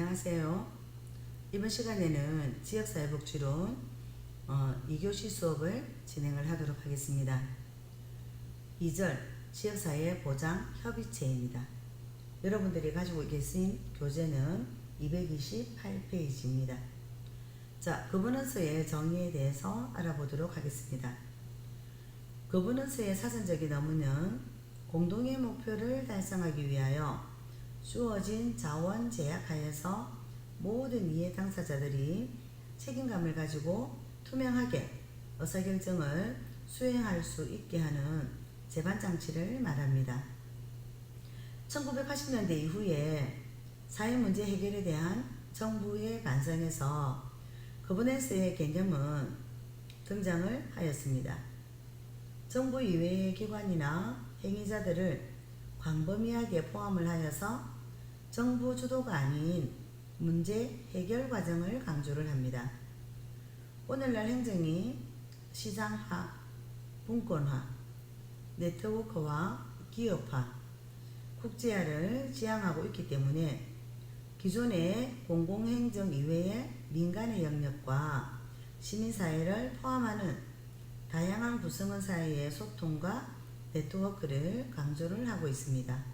안녕하세요. 이번 시간에는 지역사회복지론 2교시 수업을 진행을 하도록 하겠습니다. 2절 지역사회보장협의체입니다. 여러분들이 가지고 계신 교재는 228페이지입니다. 자, 거버넌스의 정의에 대해서 알아보도록 하겠습니다. 거버넌스의 사전적인 의무는 공동의 목표를 달성하기 위하여 주어진 자원 제약하에서 모든 이해 당사자들이 책임감을 가지고 투명하게 의사결정을 수행할 수 있게 하는 제반장치를 말합니다. 1980년대 이후에 사회문제 해결에 대한 정부의 관성에서 거버넌스의 개념은 등장을 하였습니다. 정부 이외의 기관이나 행위자들을 광범위하게 포함을 하여서 정부 주도가 아닌 문제 해결 과정을 강조를 합니다. 오늘날 행정이 시장화, 분권화, 네트워크화, 기업화, 국제화를 지향하고 있기 때문에 기존의 공공행정 이외의 민간의 영역과 시민사회를 포함하는 다양한 구성원 사이의 소통과 네트워크를 강조를 하고 있습니다.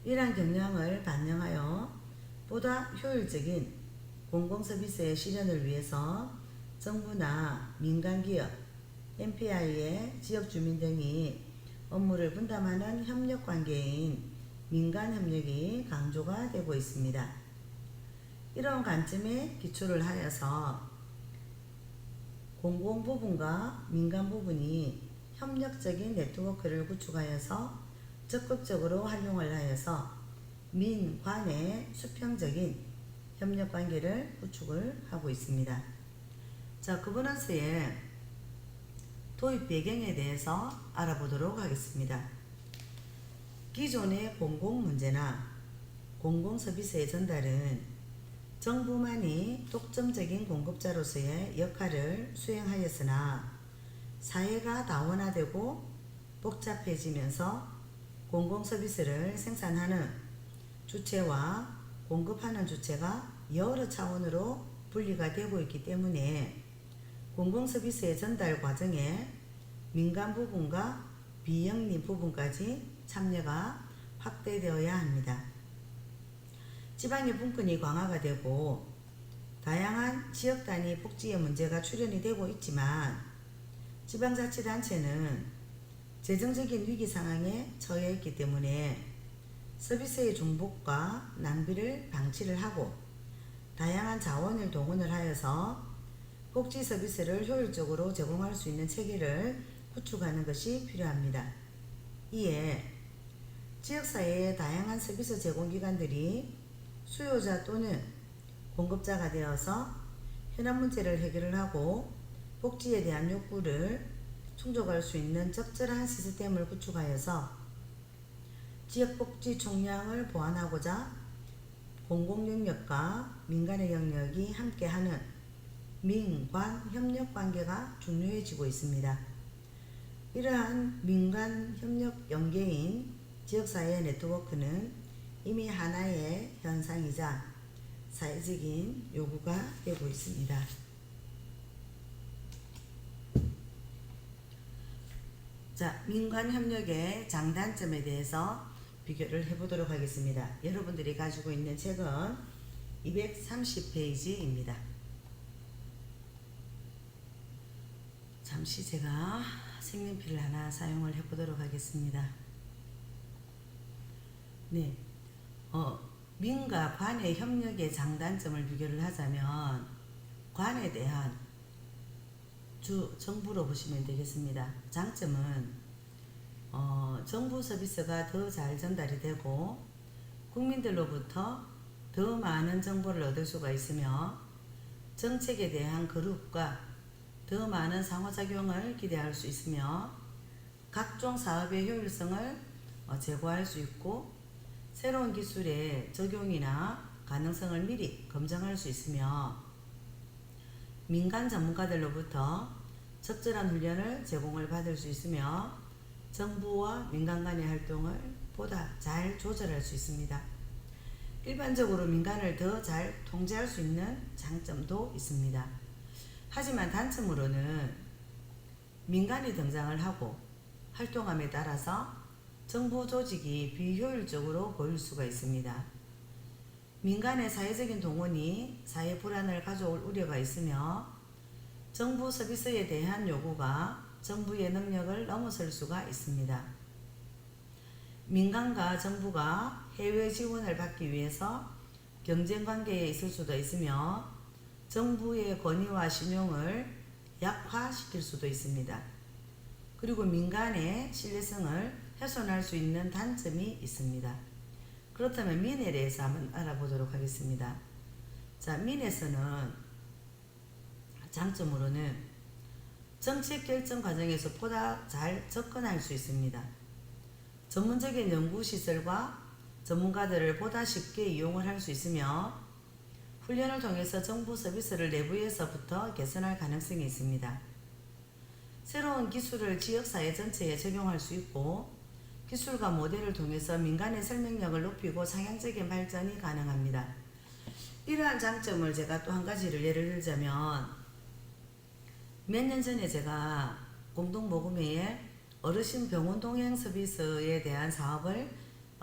이러한 경향을 반영하여 보다 효율적인 공공서비스의 실현을 위해서 정부나 민간기업, MPI의 지역주민 등이 업무를 분담하는 협력관계인 민간협력이 강조가 되고 있습니다. 이런 관점에 기초를 하여서 공공부분과 민간부분이 협력적인 네트워크를 구축하여서 적극적으로 활용을 하여서 민관의 수평적인 협력관계를 구축을 하고 있습니다. 자, 거버넌스의 도입 배경에 대해서 알아보도록 하겠습니다. 기존의 공공문제나 공공서비스의 전달은 정부만이 독점적인 공급자로서의 역할을 수행하였으나 사회가 다원화되고 복잡해지면서 공공서비스를 생산하는 주체와 공급하는 주체가 여러 차원으로 분리가 되고 있기 때문에 공공서비스의 전달 과정에 민간 부분과 비영리 부분까지 참여가 확대되어야 합니다. 지방의 분권이 강화가 되고 다양한 지역 단위 복지의 문제가 출현이 되고 있지만 지방자치단체는 재정적인 위기 상황에 처해 있기 때문에 서비스의 중복과 낭비를 방치를 하고 다양한 자원을 동원을 하여서 복지 서비스를 효율적으로 제공할 수 있는 체계를 구축하는 것이 필요합니다. 이에 지역사회의 다양한 서비스 제공기관들이 수요자 또는 공급자가 되어서 현안 문제를 해결을 하고 복지에 대한 욕구를 충족할 수 있는 적절한 시스템을 구축하여서 지역복지 총량을 보완하고자 공공영역과 민간의 영역이 함께하는 민관 협력관계가 중요해지고 있습니다. 이러한 민간 협력 연계인 지역사회 네트워크는 이미 하나의 현상이자 사회적인 요구가 되고 있습니다. 자, 민관협력의 장단점에 대해서 비교를 해보도록 하겠습니다. 여러분들이 가지고 있는 책은 230페이지입니다. 잠시 제가 색연필을 하나 사용을 해보도록 하겠습니다. 네, 민과 관의 협력의 장단점을 비교를 하자면 관에 대한 정부로 보시면 되겠습니다. 장점은 정부 서비스가 더 잘 전달이 되고 국민들로부터 더 많은 정보를 얻을 수가 있으며 정책에 대한 거룩과 더 많은 상호작용을 기대할 수 있으며 각종 사업의 효율성을 제고할 수 있고 새로운 기술의 적용이나 가능성을 미리 검증할 수 있으며 민간 전문가들로부터 적절한 훈련을 제공을 받을 수 있으며 정부와 민간 간의 활동을 보다 잘 조절할 수 있습니다. 일반적으로 민간을 더 잘 통제할 수 있는 장점도 있습니다. 하지만 단점으로는 민간이 등장을 하고 활동함에 따라서 정부 조직이 비효율적으로 보일 수가 있습니다. 민간의 사회적인 동원이 사회 불안을 가져올 우려가 있으며 정부 서비스에 대한 요구가 정부의 능력을 넘어설 수가 있습니다. 민간과 정부가 해외 지원을 받기 위해서 경쟁 관계에 있을 수도 있으며 정부의 권위와 신용을 약화시킬 수도 있습니다. 그리고 민간의 신뢰성을 훼손할 수 있는 단점이 있습니다. 그렇다면 민에 대해서 한번 알아보도록 하겠습니다. 자, 민에서는 장점으로는 정책 결정 과정에서 보다 잘 접근할 수 있습니다. 전문적인 연구시설과 전문가들을 보다 쉽게 이용을 할 수 있으며 훈련을 통해서 정부 서비스를 내부에서부터 개선할 가능성이 있습니다. 새로운 기술을 지역사회 전체에 적용할 수 있고 기술과 모델을 통해서 민간의 설명력을 높이고 상향적인 발전이 가능합니다. 이러한 장점을 제가 또 한 가지를 예를 들자면 몇 년 전에 제가 공동모금회에 어르신 병원 동행 서비스에 대한 사업을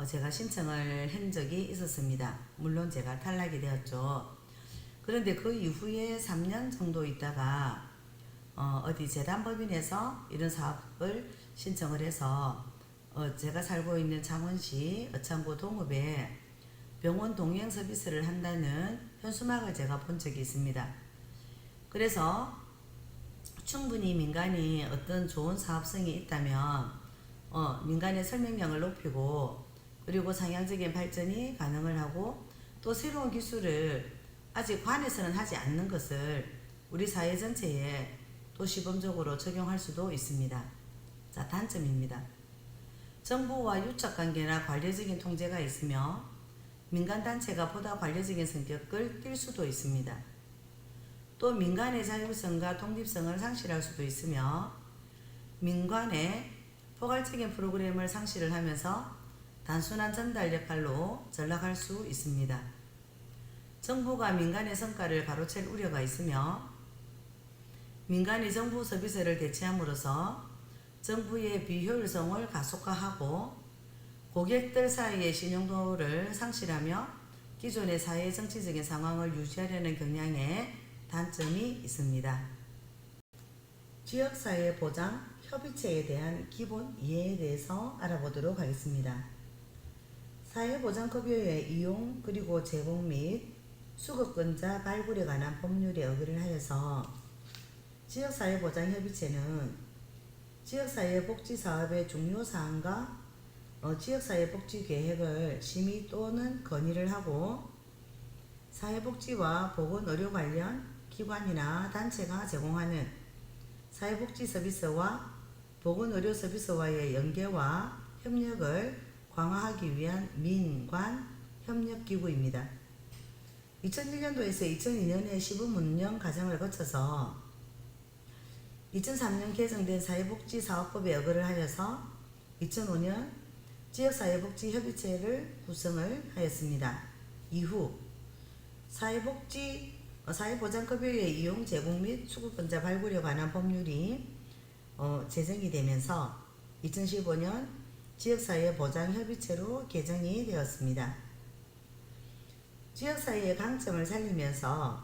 제가 신청을 한 적이 있었습니다. 물론 제가 탈락이 되었죠. 그런데 그 이후에 3년 정도 있다가 어디 재단법인에서 이런 사업을 신청을 해서 제가 살고 있는 창원시 어창구 동읍에 병원 동행 서비스를 한다는 현수막을 제가 본 적이 있습니다. 그래서 충분히 민간이 어떤 좋은 사업성이 있다면 민간의 설명력을 높이고 그리고 상향적인 발전이 가능을 하고 또 새로운 기술을 아직 관에서는 하지 않는 것을 우리 사회 전체에 또 시범적으로 적용할 수도 있습니다. 자, 단점입니다. 정부와 유착관계나 관료적인 통제가 있으며 민간단체가 보다 관료적인 성격을 띨 수도 있습니다. 또 민간의 자율성과 독립성을 상실할 수도 있으며 민간의 포괄적인 프로그램을 상실을 하면서 단순한 전달 역할로 전락할 수 있습니다. 정부가 민간의 성과를 가로챌 우려가 있으며 민간이 정부 서비스를 대체함으로써 정부의 비효율성을 가속화하고 고객들 사이의 신용도를 상실하며 기존의 사회 정치적인 상황을 유지하려는 경향에 단점이 있습니다. 지역사회 보장 협의체에 대한 기본 이해에 대해서 알아보도록 하겠습니다. 사회보장급여의 이용 그리고 제공 및 수급권자 발굴에 관한 법률에 의거를 하여서 지역사회보장협의체는 지역사회복지사업의 중요사항과 지역사회복지계획을 심의 또는 건의를 하고 사회복지와 보건의료 관련 기관이나 단체가 제공하는 사회복지 서비스와 보건의료 서비스와의 연계와 협력을 강화하기 위한 민관 협력기구입니다. 2001년도에서 2002년에 시범 운영 과정을 거쳐서 2003년 개정된 사회복지사업법에 의거를 하여서 2005년 지역사회복지협의체를 구성을 하였습니다. 이후 사회보장급여의 이용, 제공 및 수급권자 발굴에 관한 법률이 제정이 되면서 2015년 지역사회보장협의체로 개정이 되었습니다. 지역사회의 강점을 살리면서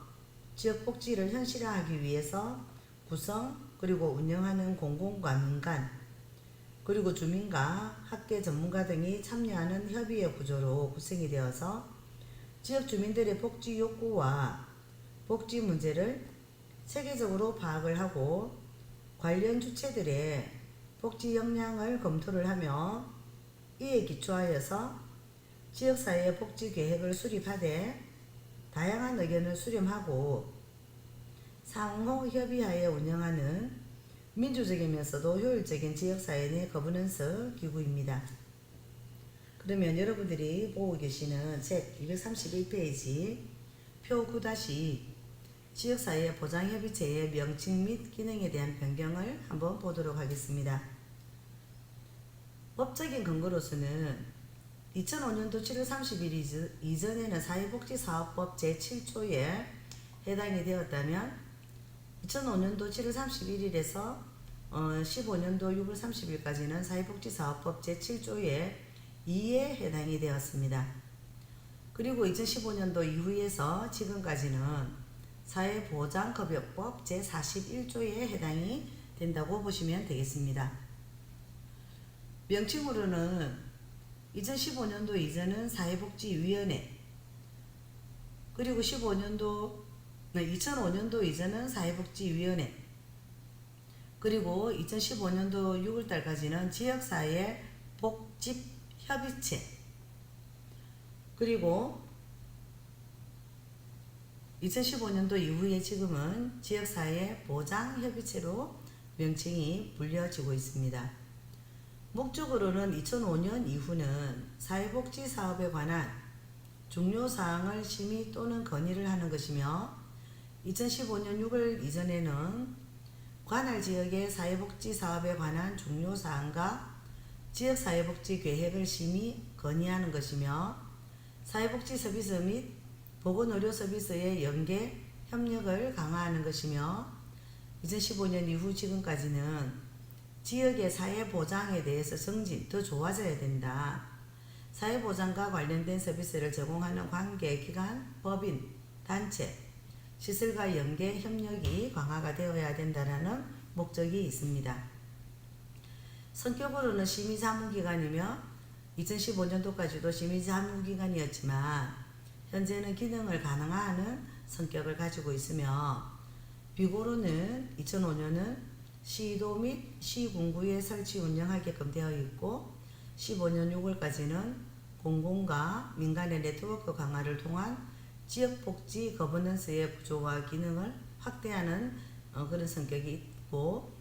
지역복지를 현실화하기 위해서 구성 그리고 운영하는 공공과 민간 그리고 주민과 학계 전문가 등이 참여하는 협의회 구조로 구성이 되어서 지역 주민들의 복지 욕구와 복지 문제를 체계적으로 파악을 하고 관련 주체들의 복지 역량을 검토를 하며 이에 기초하여서 지역사회 복지 계획을 수립하되 다양한 의견을 수렴하고 상호 협의하에 운영하는 민주적이면서도 효율적인 지역사회 내 거버넌스 기구입니다. 그러면 여러분들이 보고 계시는 책 231페이지 표 9- 지역사회 보장협의체의 명칭 및 기능에 대한 변경을 한번 보도록 하겠습니다. 법적인 근거로서는 2005년도 7월 30일 이전에는 사회복지사업법 제7조에 해당이 되었다면 2005년도 7월 31일에서 15년도 6월 30일까지는 사회복지사업법 제7조에 2에 해당이 되었습니다. 그리고 2015년도 이후에서 지금까지는 사회보장급여법 제41조에 해당이 된다고 보시면 되겠습니다. 명칭으로는 2015년도 이전은 사회복지위원회, 그리고 2005년도 이전은 사회복지위원회, 그리고 2015년도 6월달까지는 지역사회 복집협의체, 그리고 2015년도 이후에 지금은 지역사회 보장협의체로 명칭이 불려지고 있습니다. 목적으로는 2005년 이후는 사회복지사업에 관한 중요사항을 심의 또는 건의를 하는 것이며 2015년 6월 이전에는 관할 지역의 사회복지사업에 관한 중요사항과 지역사회복지계획을 심의 건의하는 것이며 사회복지 서비스 및 보건의료서비스의 연계 협력을 강화하는 것이며 2015년 이후 지금까지는 지역의 사회보장에 대해서 정진, 더 좋아져야 된다. 사회보장과 관련된 서비스를 제공하는 관계기관, 법인, 단체, 시설과 연계 협력이 강화가 되어야 된다는 목적이 있습니다. 성격으로는 심의자문기관이며 2015년도까지도 심의자문기관이었지만 현재는 기능을 가능화하는 성격을 가지고 있으며 비고로는 2005년은 시도 및 시군구에 설치 운영하게끔 되어 있고 15년 6월까지는 공공과 민간의 네트워크 강화를 통한 지역복지 거버넌스의 구조와 기능을 확대하는 그런 성격이 있고,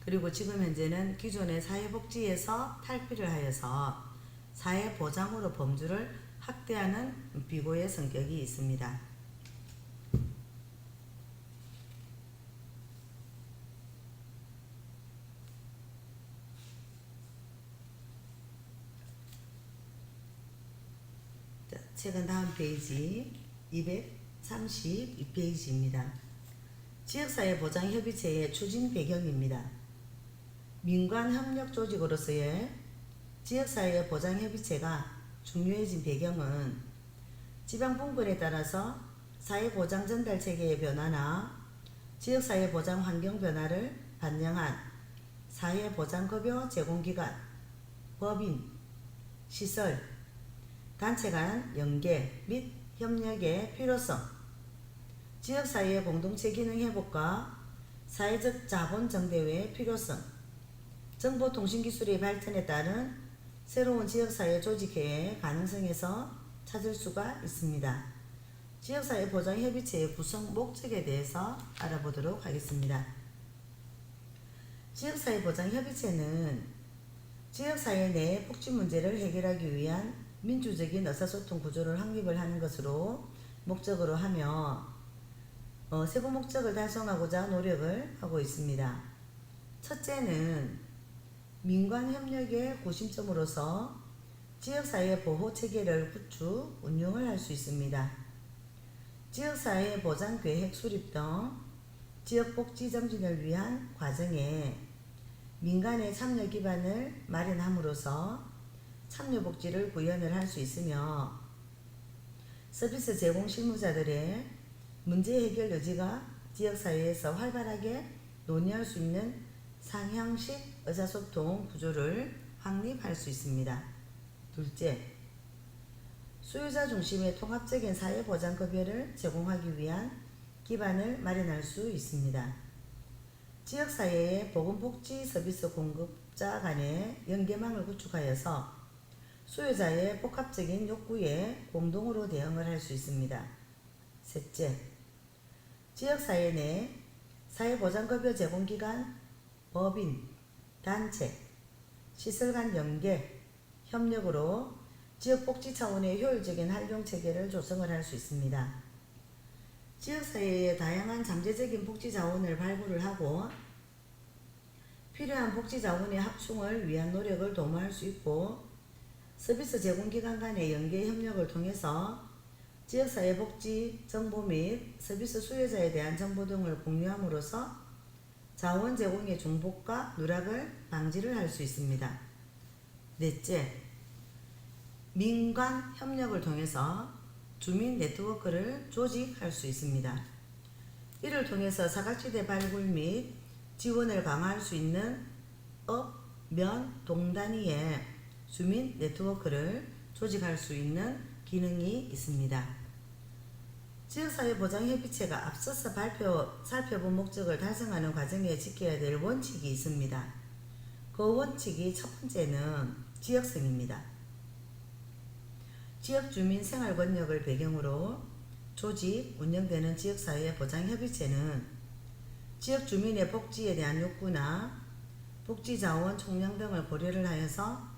그리고 지금 현재는 기존의 사회복지에서 탈피를 하여서 사회보장으로 범주를 확대하는 비고의 성격이 있습니다. 책은 다음 페이지 232페이지입니다. 지역사회보장협의체의 추진 배경입니다. 민관협력조직으로서의 지역사회보장협의체가 중요해진 배경은 지방분권에 따라서 사회보장 전달체계의 변화나 지역사회보장 환경 변화를 반영한 사회보장급여 제공기관, 법인, 시설, 단체 간 연계 및 협력의 필요성, 지역사회의 공동체 기능 회복과 사회적 자본 정대의 필요성, 정보통신기술의 발전에 따른 새로운 지역사회 조직회의 가능성에서 찾을 수가 있습니다. 지역사회보장협의체의 구성 목적에 대해서 알아보도록 하겠습니다. 지역사회보장협의체는 지역사회 내 복지 문제를 해결하기 위한 민주적인 의사소통 구조를 확립을 하는 것으로 목적으로 하며 세부 목적을 달성하고자 노력을 하고 있습니다. 첫째는 민관협력의 구심점으로서 지역사회 보호체계를 구축, 운영을 할 수 있습니다. 지역사회 보장계획 수립 등 지역복지 정진을 위한 과정에 민간의 참여 기반을 마련함으로써 참여복지를 구현을 할 수 있으며 서비스 제공 실무자들의 문제 해결 여지가 지역사회에서 활발하게 논의할 수 있는 상향식 의사소통 구조를 확립할 수 있습니다. 둘째, 수요자 중심의 통합적인 사회보장급여를 제공하기 위한 기반을 마련할 수 있습니다. 지역사회의 보건복지 서비스 공급자 간의 연계망을 구축하여서 수요자의 복합적인 욕구에 공동으로 대응을 할 수 있습니다. 셋째, 지역사회 내 사회보장급여 제공기관, 법인, 단체, 시설 간 연계, 협력으로 지역복지 차원의 효율적인 활용체계를 조성을 할 수 있습니다. 지역사회의 다양한 잠재적인 복지자원을 발굴을 하고 필요한 복지자원의 합충을 위한 노력을 도모할 수 있고 서비스 제공기관 간의 연계 협력을 통해서 지역사회 복지 정보 및 서비스 수요자에 대한 정보 등을 공유함으로써 자원 제공의 중복과 누락을 방지를 할 수 있습니다. 넷째, 민관 협력을 통해서 주민 네트워크를 조직할 수 있습니다. 이를 통해서 사각지대 발굴 및 지원을 강화할 수 있는 업, 면, 동 단위의 주민 네트워크를 조직할 수 있는 기능이 있습니다. 지역사회보장협의체가 앞서서 살펴본 목적을 달성하는 과정에 지켜야 될 원칙이 있습니다. 그 원칙이 첫 번째는 지역성입니다. 지역주민 생활권역을 배경으로 조직, 운영되는 지역사회보장협의체는 지역주민의 복지에 대한 욕구나 복지자원 총량 등을 고려를 하여서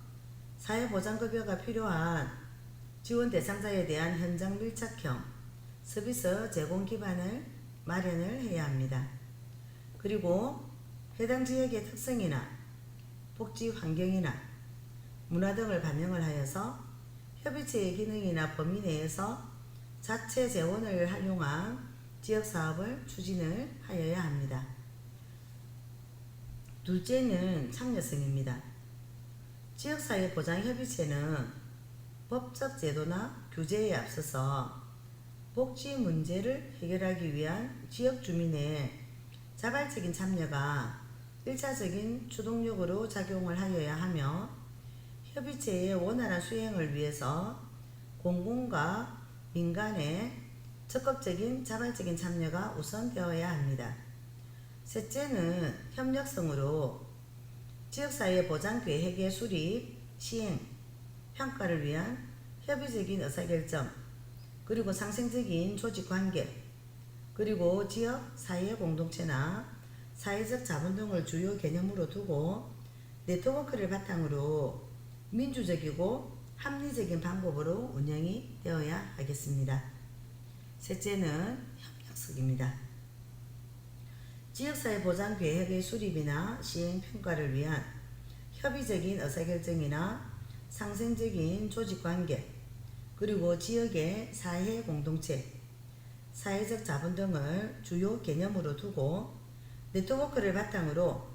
사회보장급여가 필요한 지원 대상자에 대한 현장 밀착형 서비스 제공 기반을 마련을 해야 합니다. 그리고 해당 지역의 특성이나 복지 환경이나 문화 등을 반영을 하여서 협의체의 기능이나 범위 내에서 자체 재원을 활용한 지역사업을 추진을 하여야 합니다. 둘째는 참여성입니다. 지역사회보장협의체는 법적 제도나 규제에 앞서서 복지 문제를 해결하기 위한 지역 주민의 자발적인 참여가 1차적인 추동력으로 작용을 하여야 하며 협의체의 원활한 수행을 위해서 공공과 민간의 적극적인 자발적인 참여가 우선되어야 합니다. 셋째는 협력성으로 지역사회 보장 계획의 수립, 시행, 평가를 위한 협의적인 의사결정, 그리고 상생적인 조직관계, 그리고 지역 사회 공동체나 사회적 자본 등을 주요 개념으로 두고 네트워크를 바탕으로 민주적이고 합리적인 방법으로 운영이 되어야 하겠습니다. 셋째는 협력성입니다. 지역사회 보장 계획의 수립이나 시행 평가를 위한 협의적인 의사결정이나 상생적인 조직관계, 그리고 지역의 사회 공동체, 사회적 자본 등을 주요 개념으로 두고 네트워크를 바탕으로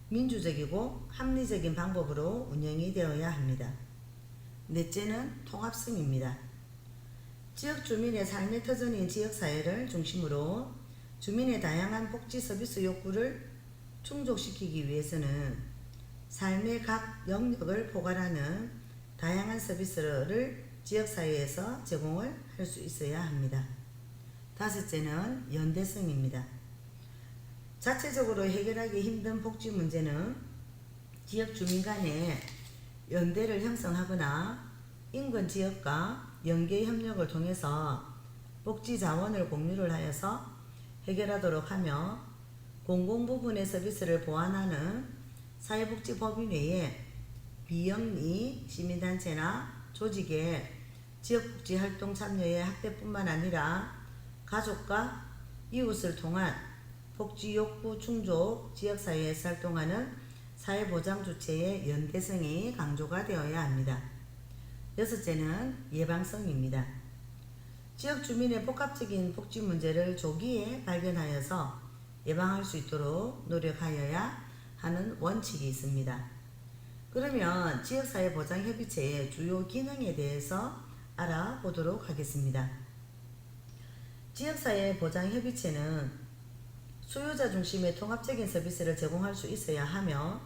민주적이고 합리적인 방법으로 운영이 되어야 합니다. 넷째는 통합성입니다. 지역 주민의 삶의 터전인 지역사회를 중심으로 주민의 다양한 복지 서비스 욕구를 충족시키기 위해서는 삶의 각 영역을 포괄하는 다양한 서비스를 지역사회에서 제공을 할 수 있어야 합니다. 다섯째는 연대성입니다. 자체적으로 해결하기 힘든 복지 문제는 지역 주민 간의 연대를 형성하거나 인근 지역과 연계 협력을 통해서 복지 자원을 공유를 하여서 해결하도록 하며 공공부문의 서비스를 보완하는 사회복지법인 외에 비영리 시민단체나 조직의 지역복지활동 참여의 확대뿐만 아니라 가족과 이웃을 통한 복지욕구 충족 지역사회에서 활동하는 사회보장주체의 연대성이 강조가 되어야 합니다. 여섯째는 예방성입니다. 지역 주민의 복합적인 복지 문제를 조기에 발견하여서 예방할 수 있도록 노력하여야 하는 원칙이 있습니다. 그러면 지역사회보장협의체의 주요 기능에 대해서 알아보도록 하겠습니다. 지역사회보장협의체는 수요자 중심의 통합적인 서비스를 제공할 수 있어야 하며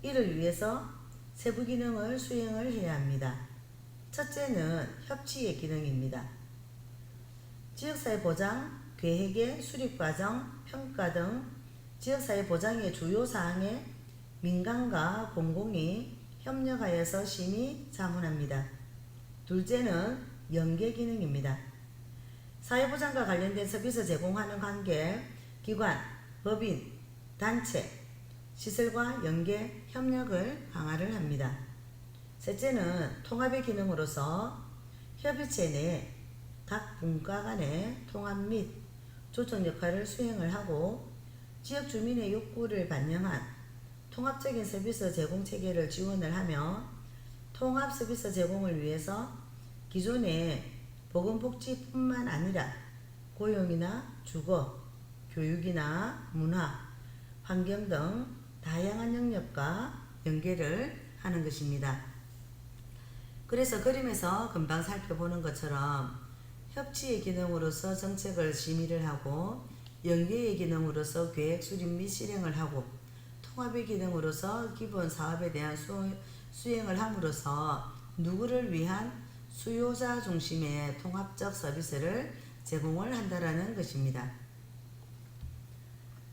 이를 위해서 세부 기능을 수행을 해야 합니다. 첫째는 협치의 기능입니다. 지역사회 보장, 계획의 수립 과정, 평가 등 지역사회 보장의 주요 사항에 민간과 공공이 협력하여서 심의 자문합니다. 둘째는 연계 기능입니다. 사회보장과 관련된 서비스 제공하는 관계, 기관, 법인, 단체, 시설과 연계, 협력을 강화를 합니다. 셋째는 통합의 기능으로서 협의체 내 각 분과 간의 통합 및 조정 역할을 수행을 하고 지역 주민의 욕구를 반영한 통합적인 서비스 제공 체계를 지원을 하며 통합 서비스 제공을 위해서 기존의 보건복지뿐만 아니라 고용이나 주거, 교육이나 문화, 환경 등 다양한 영역과 연계를 하는 것입니다. 그래서 그림에서 금방 살펴보는 것처럼 협치의 기능으로서 정책을 심의를 하고, 연계의 기능으로서 계획 수립 및 실행을 하고, 통합의 기능으로서 기본 사업에 대한 수행을 함으로써 누구를 위한 수요자 중심의 통합적 서비스를 제공을 한다라는 것입니다.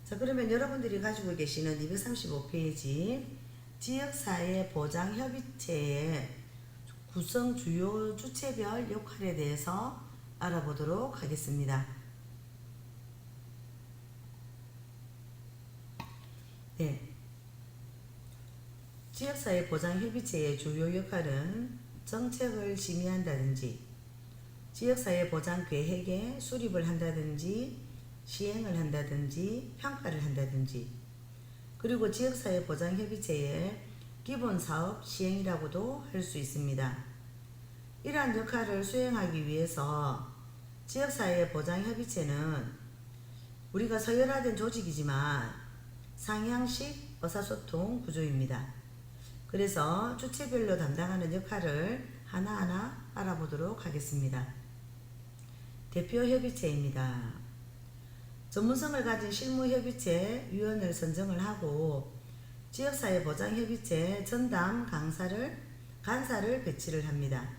자, 그러면 여러분들이 가지고 계시는 235페이지 지역사회 보장협의체의 구성 주요 주체별 역할에 대해서 알아보도록 하겠습니다. 네. 지역사회 보장협의체의 주요 역할은 정책을 심의한다든지, 지역사회 보장 계획의 수립을 한다든지, 시행을 한다든지, 평가를 한다든지, 그리고 지역사회 보장협의체의 기본 사업 시행이라고도 할 수 있습니다. 이러한 역할을 수행하기 위해서 지역사회 보장협의체는 우리가 서열화된 조직이지만 상향식 의사소통 구조입니다. 그래서 주체별로 담당하는 역할을 하나하나 알아보도록 하겠습니다. 대표협의체입니다. 전문성을 가진 실무협의체 위원을 선정을 하고 지역사회 보장협의체 전담 간사를 배치를 합니다.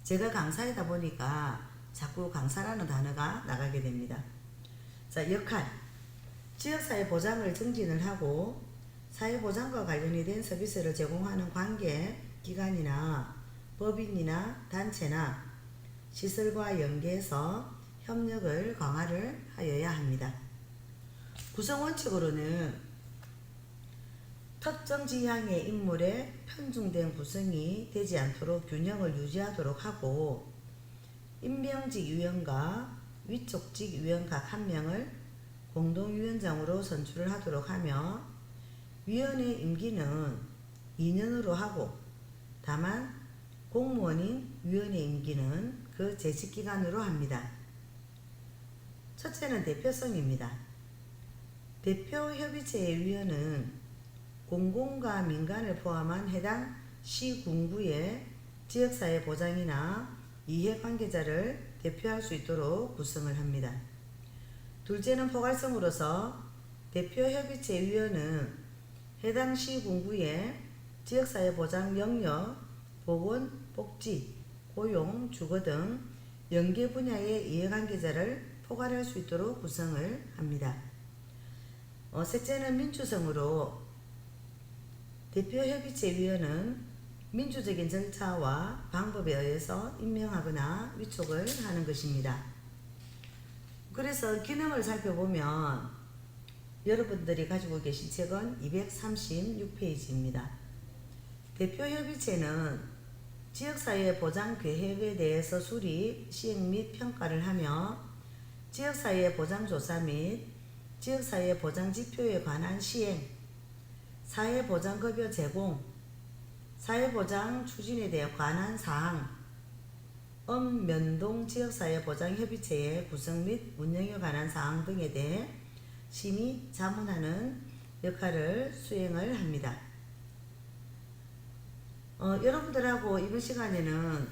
제가 강사이다 보니까 자꾸 강사라는 단어가 나가게 됩니다. 자, 역할. 지역사회 보장을 증진을 하고 사회보장과 관련이 된 서비스를 제공하는 관계 기관이나 법인이나 단체나 시설과 연계해서 협력을 강화를 하여야 합니다. 구성 원칙으로는 특정 지향의 인물의 편중된 구성이 되지 않도록 균형을 유지하도록 하고, 임명직 위원과 위촉직 위원 각 한 명을 공동위원장으로 선출을 하도록 하며, 위원의 임기는 2년으로 하고, 다만 공무원인 위원의 임기는 그 재직기간으로 합니다. 첫째는 대표성입니다. 대표협의체의 위원은 공공과 민간을 포함한 해당 시군구의 지역사회 보장이나 이해관계자를 대표할 수 있도록 구성을 합니다. 둘째는 포괄성으로서 대표협의체 위원은 해당 시군구의 지역사회 보장 영역, 보건, 복지, 고용, 주거 등 연계 분야의 이해관계자를 포괄할 수 있도록 구성을 합니다. 셋째는 민주성으로 대표협의체 위원은 민주적인 절차와 방법에 의해서 임명하거나 위촉을 하는 것입니다. 그래서 기능을 살펴보면 여러분들이 가지고 계신 책은 236페이지입니다. 대표협의체는 지역사회 보장 계획에 대해서 수립, 시행 및 평가를 하며 지역사회 보장조사 및 지역사회 보장지표에 관한 시행, 사회보장급여 제공, 사회보장 추진에 대해 관한 사항, 면동 지역사회보장협의체의 구성 및 운영에 관한 사항 등에 대해 심의, 자문하는 역할을 수행을 합니다. 여러분들하고 이번 시간에는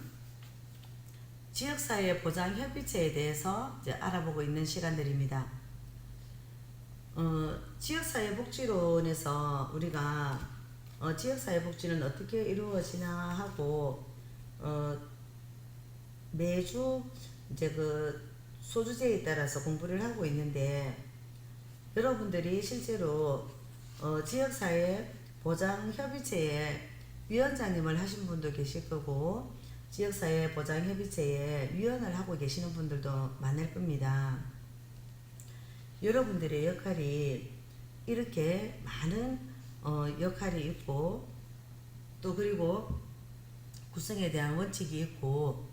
지역사회보장협의체에 대해서 이제 알아보고 있는 시간들입니다. 지역사회복지론에서 우리가 지역사회복지는 어떻게 이루어지나 하고 매주 이제 그 소주제에 따라서 공부를 하고 있는데, 여러분들이 실제로 지역사회보장협의체에 위원장님을 하신 분도 계실 거고 지역사회보장협의체에 위원을 하고 계시는 분들도 많을 겁니다. 여러분들의 역할이 이렇게 많은 역할이 있고, 또 그리고 구성에 대한 원칙이 있고,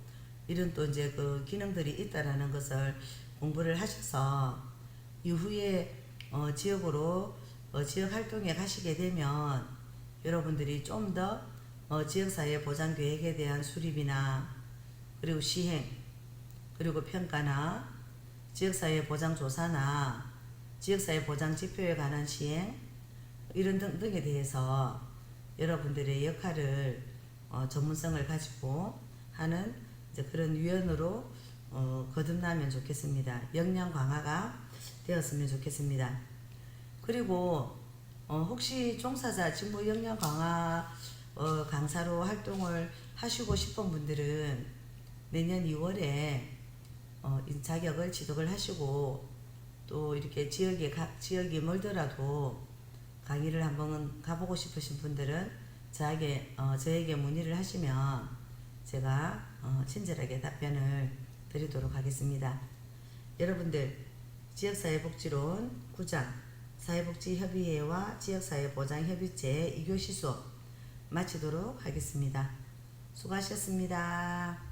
이런 또 이제 그 기능들이 있다라는 것을 공부를 하셔서 이후에 지역으로 지역 활동에 가시게 되면 여러분들이 좀 더 지역사회보장계획에 대한 수립이나 그리고 시행 그리고 평가나 지역사회보장조사나 지역사회보장지표에 관한 시행 이런 등등에 대해서 여러분들의 역할을 전문성을 가지고 하는 이제 그런 위원으로 거듭나면 좋겠습니다. 역량 강화가 되었으면 좋겠습니다. 그리고 혹시 종사자 직무 역량 강화 강사로 활동을 하시고 싶은 분들은 내년 2월에 자격을 취득을 하시고 또 이렇게 각 지역이 멀더라도 강의를 한번 가보고 싶으신 분들은 저에게 문의를 하시면 제가 친절하게 답변을 드리도록 하겠습니다. 여러분들 지역사회복지론 9장 사회복지협의회와 지역사회보장협의체 2교시 수업 마치도록 하겠습니다. 수고하셨습니다.